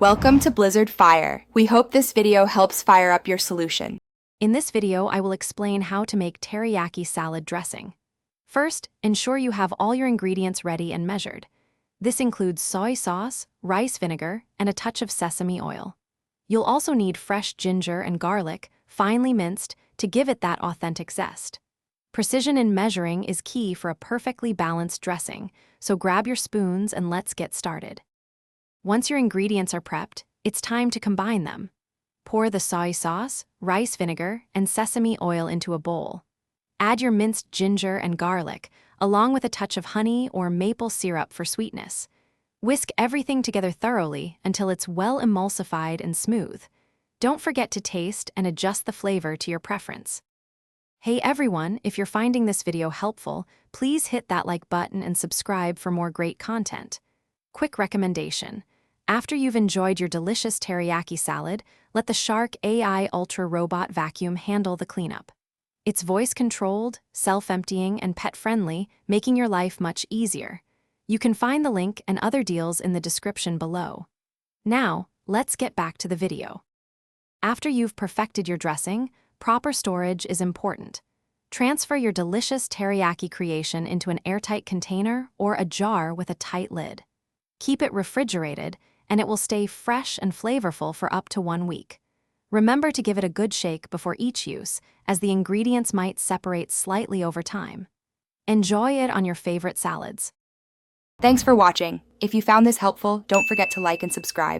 Welcome to Blizzard Fire. We hope this video helps fire up your solution. In this video, I will explain how to make teriyaki salad dressing. First, ensure you have all your ingredients ready and measured. This includes soy sauce, rice vinegar, and a touch of sesame oil. You'll also need fresh ginger and garlic, finely minced, to give it that authentic zest. Precision in measuring is key for a perfectly balanced dressing, so grab your spoons and let's get started. Once your ingredients are prepped, it's time to combine them. Pour the soy sauce, rice vinegar, and sesame oil into a bowl. Add your minced ginger and garlic, along with a touch of honey or maple syrup for sweetness. Whisk everything together thoroughly until it's well emulsified and smooth. Don't forget to taste and adjust the flavor to your preference. Hey everyone, if you're finding this video helpful, please hit that like button and subscribe for more great content. Quick recommendation. After you've enjoyed your delicious teriyaki salad, let the Shark AI Ultra Robot Vacuum handle the cleanup. It's voice-controlled, self-emptying, and pet-friendly, making your life much easier. You can find the link and other deals in the description below. Now, let's get back to the video. After you've perfected your dressing, proper storage is important. Transfer your delicious teriyaki creation into an airtight container or a jar with a tight lid. Keep it refrigerated, and it will stay fresh and flavorful for up to 1 week. Remember to give it a good shake before each use, as the ingredients might separate slightly over time. Enjoy it on your favorite salads. Thanks for watching. If you found this helpful, don't forget to like and subscribe.